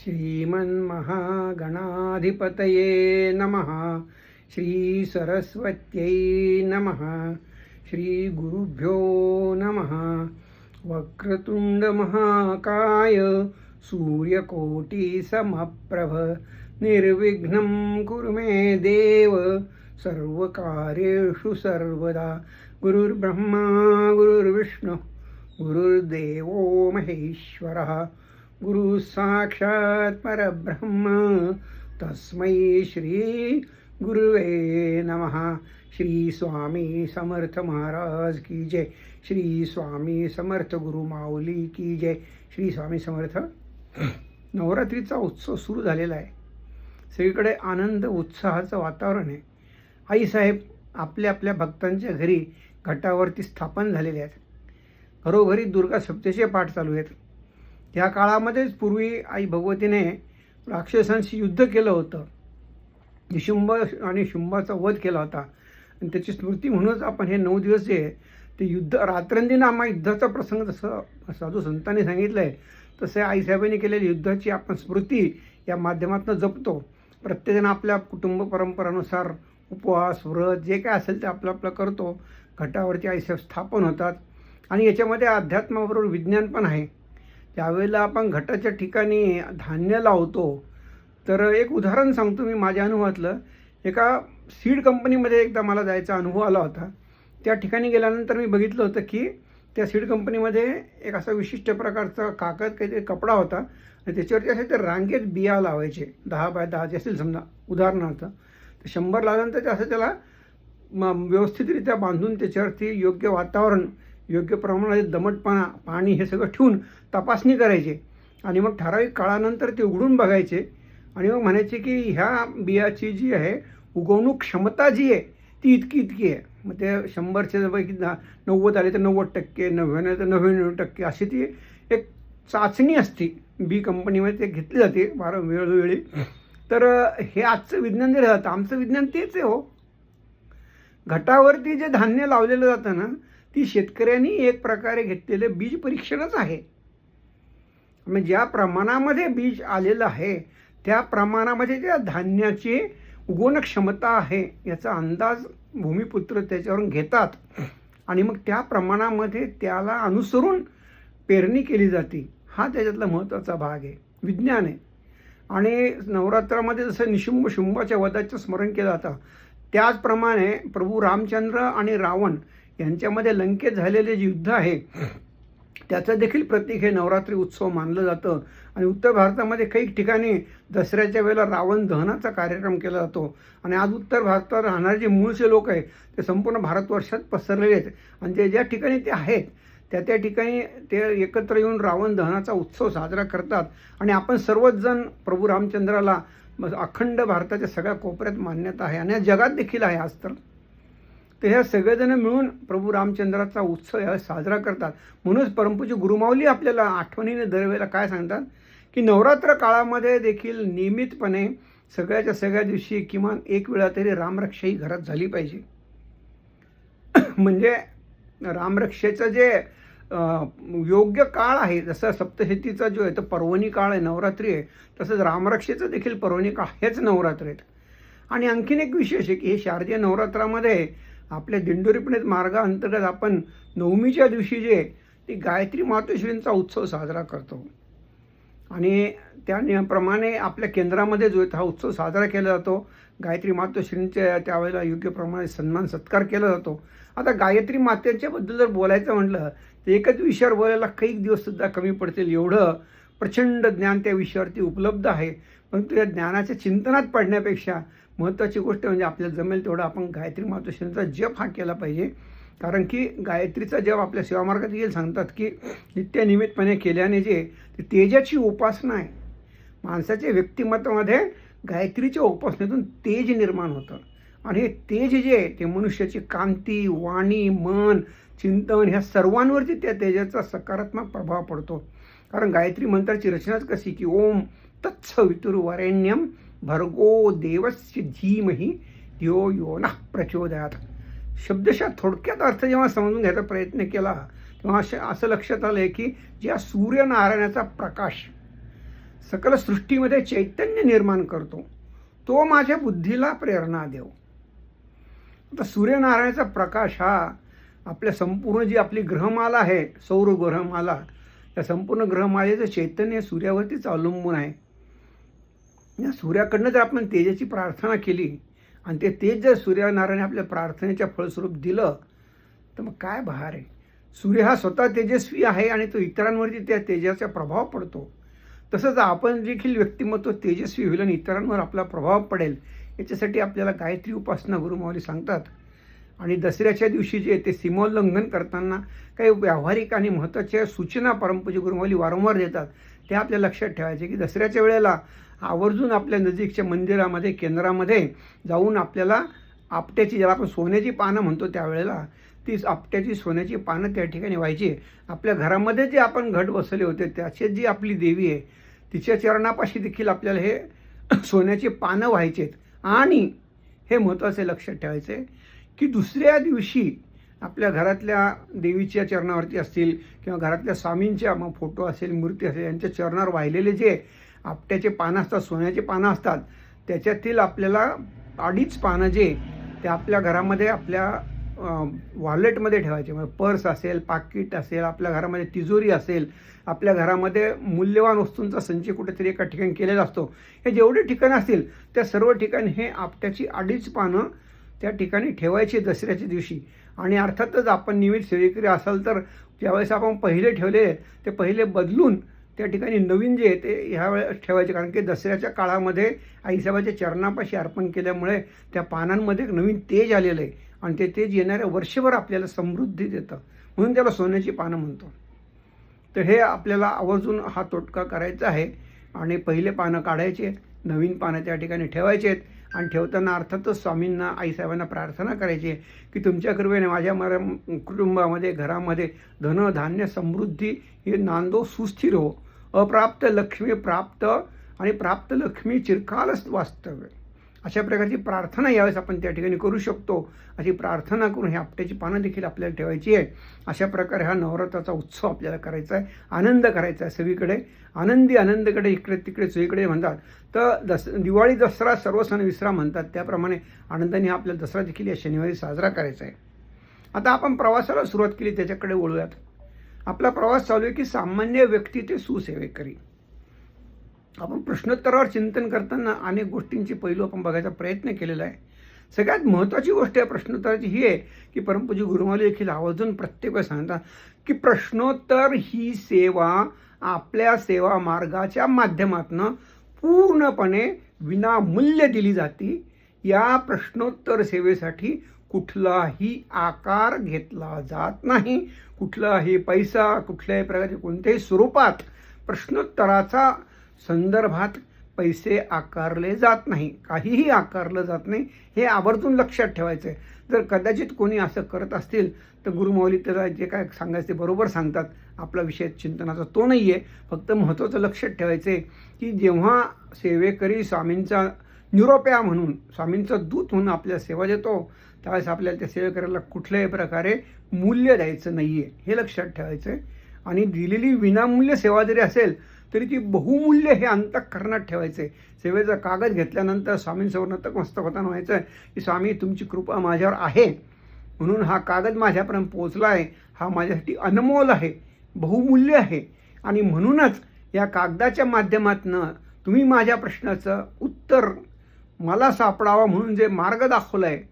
श्रीमन्महागणाधिपतये नमः। श्री सरस्वत्यै नमः। श्री गुरुभ्यो नमः। वक्रतुंड महाकाय सूर्यकोटि समप्रभ निर्विघ्नं कुरु मे देव सर्वकार्येषु सर्वदा। गुरुर्ब्रह्मा गुरुर्विष्णु गुरुर्देवो महेश्वरः गुरु साक्षात् परब्रह्म तस्मै श्री गुरुवे नमः। श्री स्वामी समर्थ महाराज की जय। श्री स्वामी समर्थ गुरु माऊली की जय। श्री स्वामी समर्थ। नवरात्रीचा उत्सव सुरू झालेला आहे। सगळीकडे आनंद उत्साहाचं वातावरण आहे। आईसाहेब आपल्या आपल्या भक्तांच्या घरी घटावरती स्थापन झालेले आहेत। घरोघरी दुर्गा सप्तशती पाठ चालू आहेत। या काळामध्येच पूर्वी आई भगवतीने राक्षसांशी युद्ध केलं होतं। निशुंभ आणि शुंभाचा वध केला होता आणि त्याची स्मृती म्हणूनच आपण हे 9 दिवस जे ते युद्ध रात्रंदिनामा युद्धाचा प्रसंग जसं साधू संतांनी सांगितलं आहे तसे आईसाहेबांनी केलेल्या युद्धाची आपण स्मृती या माध्यमातून जपतो। प्रत्येकजण आपल्या कुटुंब परंपरानुसार उपवास व्रत जे काय असेल ते आपलं आपलं करतो। घटावरती आईसाहेब स्थापन होतात आणि याच्यामध्ये अध्यात्माबरोबर विज्ञान पण आहे। त्यावेळेला आपण घटाच्या ठिकाणी धान्य लावतो। तर एक उदाहरण सांगतो मी माझ्या अनुभवातलं। एका सीड कंपनीमध्ये एकदा मला जायचा अनुभव आला होता। त्या ठिकाणी गेल्यानंतर मी बघितलं होतं की त्या सीड कंपनीमध्ये एक असा विशिष्ट प्रकारचा कागद काहीतरी कपडा होता आणि त्याच्यावरती असे ते रांगेत बिया लावायचे 10 बाय 10 असतील समजा उदाहरणार्थ। तर 100 लावल्यानंतर ते असं त्याला व्यवस्थितरित्या बांधून त्याच्यावरती योग्य वातावरण योग्य प्रमाणात दमटपणा पाणी हे सगळं ठेवून तपासणी करायचे आणि मग ठराविक काळानंतर ते उघडून बघायचे आणि मग म्हणायचे की ह्या बियाची जी आहे उगवणूक क्षमता जी आहे ती इतकी आहे। मग ते 100च्या पैकी 90 आले तर 90%, 99 तर 99% अशी ती एक चाचणी असते बी कंपनीमध्ये ते घेतली जाते वेळोवेळी। तर हे आजचं विज्ञान जे राहतं आमचं विज्ञान तेच आहे हो। घटावरती जे धान्य लावलेलं जातं ना ती शेतकऱ्यांनी एक प्रकारे घेतलेले बीज परीक्षणच आहे। म्हणजे ज्या प्रमाणामध्ये बीज आलेलं आहे त्या प्रमाणामध्ये त्या धान्याची उगवण क्षमता आहे याचा अंदाज भूमिपुत्र त्याच्यावरून घेतात आणि मग त्या प्रमाणामध्ये त्याला अनुसरून पेरणी केली जाते। हा त्याच्यातला महत्त्वाचा भाग आहे, विज्ञान आहे। आणि नवरात्रामध्ये जसं निशुंभ शुंभाच्या वधाचं स्मरण केलं जातं त्याचप्रमाणे प्रभू रामचंद्र आणि रावण यांच्यामध्ये लंकेत झालेले जे युद्ध आहे त्याचं देखील प्रतीक हे नवरात्री उत्सव मानलं जातं। आणि उत्तर भारतामध्ये काही ठिकाणी दसऱ्याच्या वेळेला रावण दहनाचा कार्यक्रम केला जातो आणि आज उत्तर भारतात राहणारे जे मूळचे लोक आहेत ते संपूर्ण भारतवर्षात पसरलेले आहेत आणि ते ज्या ठिकाणी ते आहेत त्या ठिकाणी ते एकत्र येऊन रावण दहनाचा उत्सव साजरा करतात आणि आपण सर्वच जण प्रभू रामचंद्राला अखंड भारताच्या सगळ्या कोपऱ्यात मान्यता आहे आणि जगात देखील आहे आज तर ह्या सगळेजण मिळून प्रभू रामचंद्राचा उत्सव या साजरा करतात। म्हणूनच परमपूज्य गुरुमाऊली आपल्याला आठवणीने दरवेळेला काय सांगतात की नवरात्र काळामध्ये देखील नियमितपणे सगळ्याच्या सगळ्या दिवशी किमान एक वेळा तरी रामरक्षा ही घरात झाली पाहिजे। म्हणजे रामरक्षेचं जे योग्य काळ आहे जसं सप्तशतीचा जो आहे तो पर्वणी काळ आहे नवरात्री आहे तसंच रामरक्षेचं देखील पर्वणी काळ हेच नवरात्र आहेत। आणि आणखीन एक विशेष आहे की हे शारदीय नवरात्रामध्ये आपल्या दिंडोरीपणित मार्गाअंतर्गत आपण नवमीच्या दिवशी जे ती गायत्री मातोश्रींचा उत्सव साजरा करतो आणि त्याप्रमाणे आपल्या केंद्रामध्ये जो हा उत्सव साजरा केला जातो गायत्री मातोश्रींच्या त्यावेळेला योग्य प्रमाणे सन्मान सत्कार केला जातो। आता गायत्री मातेच्याबद्दल जर बोलायचं म्हटलं तर एकच विषयावर बोलायला काही दिवससुद्धा कमी पडतील एवढं प्रचंड ज्ञान त्या विषयावरती उपलब्ध आहे। परंतु या ज्ञानाच्या चिंतनात पडण्यापेक्षा महत्त्वाची गोष्ट म्हणजे आपल्याला जमेल तेवढं आपण गायत्री मातोश्रींचा जप हा केला पाहिजे। कारण की गायत्रीचा जप आपल्या सेवामार्गात देखील सांगतात की नित्यनियमितपणे केल्याने जे ते तेजाची उपासना आहे। माणसाच्या व्यक्तिमत्वामध्ये गायत्रीच्या उपासनेतून तेज निर्माण होतं आणि हे तेज जे आहे ते मनुष्याची कांती वाणी मन चिंतन ह्या सर्वांवरती त्या तेजाचा सकारात्मक प्रभाव पडतो। कारण गायत्री मंत्राची रचनाच कशी की ओम तत्सवितुर्वरेण्यम भर्गो देवस्य धीमहि धियो यो नः प्रचोदयात्। शब्दशः थोडक्यात अर्थ जेव्हा समजून घ्यायचा प्रयत्न केला तेव्हा असं लक्षात आलं की ज्या सूर्यनारायणाचा प्रकाश सकल सृष्टीमध्ये चैतन्य निर्माण करतो, तो माझ्या बुद्धीला प्रेरणा देव. आता सूर्यनारायणाचा प्रकाश हा आपल्या संपूर्ण जी आपली ग्रहमाला आहे, सौर ग्रहमाला, या संपूर्ण ग्रहमालेचं चैतन्य सूर्यावरतीच अवलंबून आहे. या सूर्याकडनं जर आपण तेजाची प्रार्थना केली आणि ते तेज जर सूर्यनारायण आपल्या प्रार्थनेच्या फळस्वरूप दिलं तर मग काय बहार आहे. सूर्य हा स्वतः तेजस्वी आहे आणि तो इतरांवरती त्या तेजाचा प्रभाव पडतो. तसंच आपण देखील व्यक्तिमत्व तेजस्वी होईल आणि इतरांवर आपला प्रभाव पडेल, याच्यासाठी आपल्याला गायत्री उपासना गुरुमाऊली सांगतात. आणि दसऱ्याच्या दिवशी जे ते सीमोल्लंघन करताना काही व्यावहारिक आणि महत्त्वाच्या सूचना परमपूज्य गुरुमाऊली वारंवार देतात. ते आपल्या लक्षात ठेवायचे की दसऱ्याच्या वेळेला आवर्जून आपल्या नजीकच्या मंदिरामध्ये, केंद्रामध्ये जाऊन आपल्याला आपट्याची, ज्याला आपण सोन्याची पानं म्हणतो, त्यावेळेला ती आपट्याची सोन्याची पानं त्या ठिकाणी व्हायची. आपल्या घरामध्ये जे आपण घट बसवले होते त्याचे जी आपली देवी आहे तिच्या चरणापाशी देखील आपल्याला हे सोन्याची पानं व्हायचेत. आणि हे महत्त्वाचे लक्षात ठेवायचे की दुसऱ्या दिवशी आपल्या घरातल्या देवीच्या चरणावरती असतील किंवा घरातल्या स्वामींच्या मग फोटो असेल, मूर्ती असेल, यांच्या चरणावर वाहिलेले जे आपट्याचे पानं असतात, सोन्याचे पानं असतात, त्याच्यातील आपल्याला 2.5 पानं जे ते आपल्या घरामध्ये आपल्या वॉलेटमध्ये ठेवायचे. म्हणजे पर्स असेल, पाकिट असेल, आपल्या घरामध्ये तिजोरी असेल, आपल्या घरामध्ये मूल्यवान वस्तूंचा संच कुठेतरी एका ठिकाणी केलेला असतो, हे जेवढे ठिकाणं असतील त्या सर्व ठिकाणी हे आपट्याची 2.5 पानं त्या ठिकाणी ठेवायची दसऱ्याच्या दिवशी. आणि अर्थातच आपण नियमित सेवेकरी असाल तर ज्यावेळेस आपण पहिले ठेवले ते पहिले बदलून त्या ठिकाणी नवीन जे ते ह्या वेळेस ठेवायचे. कारण की दसऱ्याच्या काळामध्ये आईसाहेबाच्या चरणापाशी अर्पण केल्यामुळे त्या पानांमध्ये एक नवीन तेज आलेलं आहे आणि ते तेज येणाऱ्या वर्षभर आपल्याला समृद्धी देतं, म्हणून त्याला सोन्याची पानं म्हणतो. तर हे आपल्याला आवर्जून हा तोटका करायचा आहे. आणि पहिले पानं काढायचे, नवीन पानं त्या ठिकाणी ठेवायचे आहेत. आणि ठेवताना अर्थातच स्वामींना, आईसाहेबांना प्रार्थना करायची की तुमच्या कृपेने माझ्या कुटुंबामध्ये, घरामध्ये धन, धान्य, समृद्धी हे नांदो, सुस्थिर हो, अप्राप्त लक्ष्मी प्राप्त आणि प्राप्त लक्ष्मी चिरकालच वास्तव्य. अशा प्रकारची प्रार्थना यावेळेस आपण त्या ठिकाणी करू शकतो. अशी प्रार्थना करून हे आपट्याची पानं देखील आपल्याला ठेवायची आहे. अशा प्रकारे हा नवरात्राचा उत्सव आपल्याला करायचा आहे, आनंद करायचा आहे. सगळीकडे आनंदी आनंदकडे, इकडे तिकडे सगळीकडे म्हणतात. तर दिवाळी, दसरा सर्व सण विसरा म्हणतात, त्याप्रमाणे आनंदाने हा आपल्याला दसरा देखील या शनिवारी साजरा करायचा आहे. आता आपण प्रवासाला सुरुवात केली, त्याच्याकडे वळूयात. आपला प्रवास चालू आहे की सामान्य व्यक्ती ते सुसेवेकरी. आपण प्रश्नोत्तरावर चिंतन करताना अनेक गोष्टींची पैलू आपण बघायचा प्रयत्न केलेला आहे. सगळ्यात महत्त्वाची गोष्ट या प्रश्नोत्तराची ही आहे की परमपूज्य गुरुमाऊली देखील आवर्जून प्रत्येक वेळेस सांगतात की प्रश्नोत्तर ही सेवा आपल्या सेवा मार्गाच्या माध्यमातून पूर्णपणे विनामूल्य दिली जाते. या प्रश्नोत्तर सेवेसाठी कुठलाही आकार घेतला जात नाही, कुठलाही पैसा, कुठल्याही प्रकारचे कोणत्याही स्वरूपात प्रश्नोत्तराचा संदर्भात पैसे आकारले जात नाही, काहीही आकारलं जात नाही. हे आवर्जून लक्षात ठेवायचं आहे. जर कदाचित कोणी असं करत असतील तर गुरुमाऊली त्याला जे काय सांगायचं ते बरोबर सांगतात. आपला विषय चिंतनाचा तो नाही आहे. फक्त महत्त्वाचं लक्षात ठेवायचं आहे की जेव्हा सेवेकरी स्वामींचा निरोप्या म्हणून, स्वामींचा दूत म्हणून आपल्याला सेवा देतो, त्यावेळेस आपल्याला त्या सेवेकऱ्याला कुठल्याही प्रकारे मूल्य द्यायचं नाही आहे, हे लक्षात ठेवायचं आहे. आणि दिलेली विनामूल्य सेवा जरी असेल तरी ती बहुमूल्य हे अंतःकरणात ठेवायचं आहे. सेवेचा कागद घेतल्यानंतर स्वामींसमोर नतमस्तक होताना व्हायचं की स्वामी तुमची कृपा माझ्यावर आहे म्हणून हा कागद माझ्यापर्यंत पोहोचला आहे, हा माझ्यासाठी अनमोल आहे, बहुमूल्य आहे. आणि म्हणूनच या कागदाच्या माध्यमातून तुम्ही माझ्या प्रश्नाचं उत्तर मला सापडावं म्हणून जे मार्ग दाखवला आहे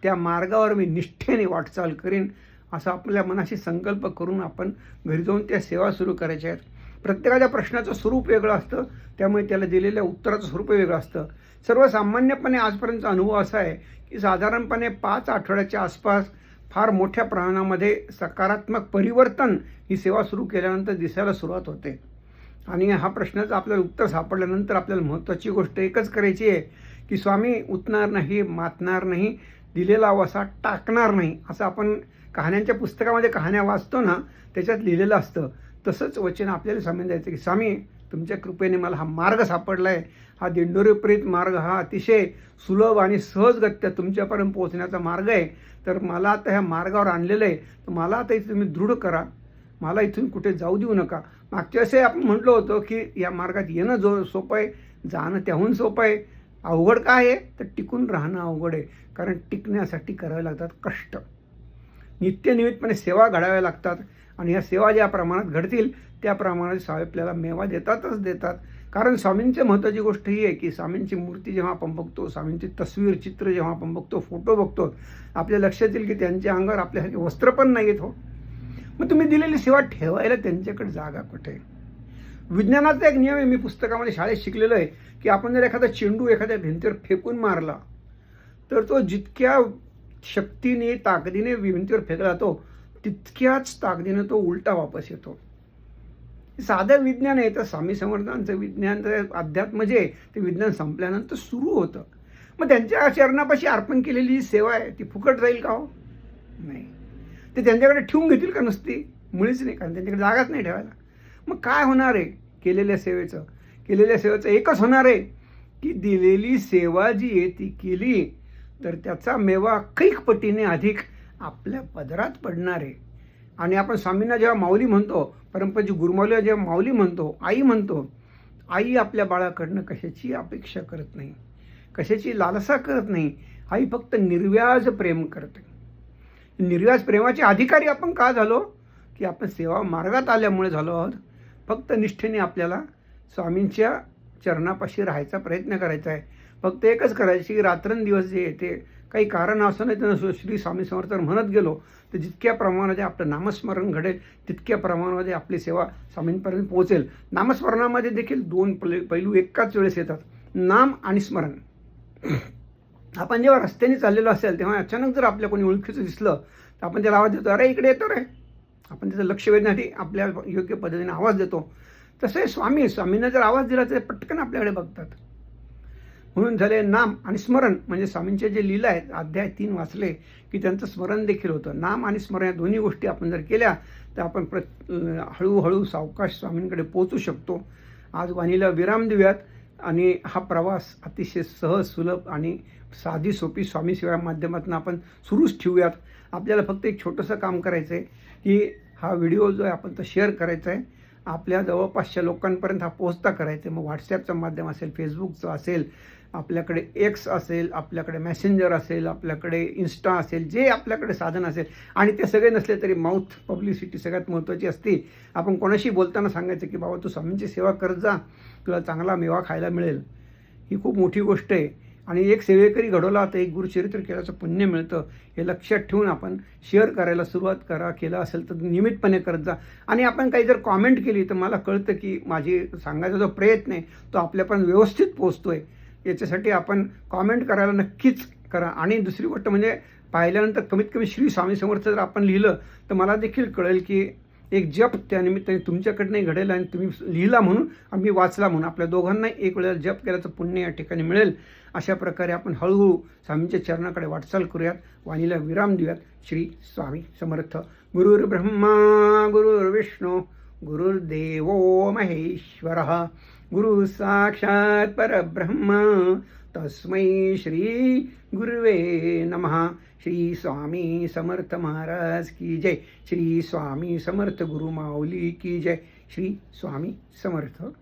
त्या मार्गावर मी निष्ठेने वाटचाल करीन, असं आपल्या मनाशी संकल्प करून आपण घरी जाऊन त्या सेवा सुरू करायच्या आहेत. प्रत्येकाच्या प्रश्नाचं स्वरूप वेगळं असतं, त्यामुळे त्याला दिलेल्या उत्तराचं स्वरूप वेगळं असतं. सर्वसामान्यपणे आजपर्यंतचा अनुभव असा आहे की साधारणपणे 5 आठवड्याच्या आसपास फार मोठ्या प्रमाणामध्ये सकारात्मक परिवर्तन ही सेवा सुरू केल्यानंतर दिसायला सुरुवात होते. आणि हा प्रश्नाचं आपल्याला उत्तर सापडल्यानंतर आपल्याला महत्त्वाची गोष्ट एकच करायची आहे की स्वामी उठणार नाही, मातणार नाही, दिलेला वसा टाकणार नाही, असं आपण कहाण्यांच्या पुस्तकामध्ये कहाण्या वाचतो ना, त्याच्यात लिहिलेलं असतं. तसंच वचन आपल्याला स्वामी द्यायचं की स्वामी तुमच्या कृपेने मला हा मार्ग सापडला आहे, हा दिंडोरीप्रीत मार्ग, हा अतिशय सुलभ आणि सहजगत्या तुमच्यापर्यंत पोहोचण्याचा मार्ग आहे. तर मला आता ह्या मार्गावर आणलेलं आहे, तर मला आता इथे तुम्ही दृढ करा, मला इथून कुठे जाऊ देऊ नका, मागच्या वेळेस आपण म्हटलं होतं की या मार्गात येणं सोपं आहे, जाणं त्याहून सोपं आहे. अवघड काय आहे तर टिकून राहणं अवघड आहे. कारण टिकण्यासाठी करावे लागतात कष्ट. नित्यनियमितपणे सेवा घडाव्या लागतात आणि ह्या सेवा ज्या प्रमाणात घडतील त्या प्रमाणात स्वामी आपल्याला मेवा देतातच देतात. कारण स्वामींच्या महत्त्वाची गोष्ट ही आहे की स्वामींची मूर्ती जेव्हा आपण बघतो, स्वामींची तस्वीर चित्र जेव्हा आपण बघतो, फोटो बघतो, आपल्या लक्षात येईल की त्यांच्या अंगावर आपल्यासारखे वस्त्र पण नाही आहेत हो. मग तुम्ही दिलेली सेवा ठेवायला त्यांच्याकडे जागा कुठे? विज्ञानाचा एक नियम आहे, मी पुस्तकामध्ये शाळेत शिकलेलो आहे की आपण जर एखादा चेंडू एखाद्या भिंतीवर फेकून मारला तर तो जितक्या शक्तीने ताकदीने भिंतीवर फेकला जातो तितक्याच ताकदीने तो उलटा वापस येतो. साधं विज्ञान आहे. तर स्वामी समर्थांचं विज्ञान अध्यात्म जे आहे ते विज्ञान संपल्यानंतर सुरू होतं. मग त्यांच्या चरणापाशी अर्पण केलेली जी सेवा आहे ती फुकट जाईल का हो? नाही. ते त्यांच्याकडे ठेवून घेतील का नुसती? मुळीच नाही, कारण त्यांच्याकडे जागाच नाही ठेवायला. मग काय होणार आहे केलेल्या सेवेचं? केलेल्या सेवेचं एकच होणार आहे की दिलेली सेवा जी आहे ती केली तर त्याचा मेवा कैक पटीने अधिक आपल्या पदरात पडणार आहे. आणि आपण स्वामींना जेव्हा माऊली म्हणतो, परमपूज्य गुरुमाऊलीला जेव्हा माऊली म्हणतो, आई म्हणतो, आई आपल्या बाळाकडनं कशाची अपेक्षा करत नाही, कशाची लालसा करत नाही. आई फक्त निर्व्याज प्रेम करते. निर्व्याज प्रेमाचे अधिकारी आपण का झालो? की आपण सेवा मार्गात आल्यामुळे झालो आहोत. फक्त निष्ठेने आपल्याला स्वामींच्या चरणापाशी राहायचा प्रयत्न करायचा आहे. फक्त एकच करायची की रात्रंदिवस जे येते काही कारण असं नाही तर श्री स्वामी समर्थ म्हणत गेलो तर जितक्या प्रमाणामध्ये आपलं नामस्मरण घडेल तितक्या प्रमाणामध्ये आपली सेवा स्वामींपर्यंत पोहोचेल. नामस्मरणामध्ये देखील दोन पैलू एकाच वेळेस येतात, नाम आणि स्मरण. आपण जेव्हा रस्त्याने चाललेलो असेल तेव्हा अचानक जर आपल्या कोणी ओळखीचं दिसलं तर आपण त्याला आवाज देतो, अरे इकडे येतो रे. आपण त्याचं लक्ष वेधण्यासाठी आपल्या योग्य पद्धतीने आवाज देतो. तसे स्वामींना जर आवाज दिला तर पटकन आपल्याकडे बघतात. म्हणून झाले नाम आणि स्मरण. म्हणजे स्वामींचे जे लीला आहेत अध्याय 3 वाचले की त्यांचं स्मरण देखील होतं. नाम आणि स्मरण या दोन्ही गोष्टी आपण जर केल्या तर आपण हळूहळू सावकाश स्वामींकडे पोहोचू शकतो. आज वाणीला विराम देऊयात आणि हा प्रवास अतिशय सहज सुलभ आणि साधी सोपी स्वामी सेवा माध्यमातून आपण सुरूच ठेवूयात. आपल्याला फक्त एक छोटंसं काम करायचं आहे की हा व्हिडिओ जो आहे आपण तो शेअर करायचा आहे, आपल्या जवळपासच्या लोकांपर्यंत हा पोहोचता करायचा आहे. मग व्हॉट्सॲपचं माध्यम असेल, फेसबुकचं असेल, आपल्याकडे एक्स असेल, आपल्याकडे मेसेंजर असेल, आपल्याकडे इन्स्टा असेल, जे आपल्याकडे साधन असेल. आणि ते सगळे नसले तरी माउथ पब्लिसिटी सगळ्यात महत्त्वाची असते. आपण कोणाशी बोलताना सांगायचं की बाबा तू स्वामींची सेवा करत जा, तुला चांगला मेवा खायला मिळेल. ही खूप मोठी गोष्ट आहे. आणि एक सेवेकरी घडवला तर एक गुरुचरित्र केल्याचं पुण्य मिळतं. हे लक्षात ठेवून आपण शेअर करायला सुरुवात करा. केलं असेल तर नियमितपणे करत जा. आणि आपण काही जर कॉमेंट केली तर मला कळतं की माझी सांगायचा जो प्रयत्न आहे तो आपल्यापर्यंत व्यवस्थित पोहोचतो आहे. याच्यासाठी आपण कॉमेंट करायला नक्कीच करा. आणि दुसरी गोष्ट म्हणजे पाहिल्यानंतर कमीत कमी श्री स्वामी समर्थ जर आपण लिहिलं तर मला देखील कळेल की एक जप त्यानिमित्ताने तुमच्याकडनंही घडेल आणि तुम्ही लिहिला म्हणून आम्ही वाचला म्हणून आपल्या दोघांनाही एक वेळेला जप केल्याचं पुण्य या ठिकाणी मिळेल. अशा प्रकारे आपण हळूहळू स्वामींच्या चरणाकडे वाटचाल करूयात. वाणीला विराम देऊयात. श्री स्वामी समर्थ. गुरुर्ब्रह्मा गुरुर्विष्णू गुरुर्देवो महेश्वरः गुरु साक्षात परब्रह्म तस्मै श्री गुरुवे नमः. श्री स्वामी समर्थ महाराज की जय. श्री स्वामी समर्थ गुरु माऊली की जय. श्री स्वामी समर्थ.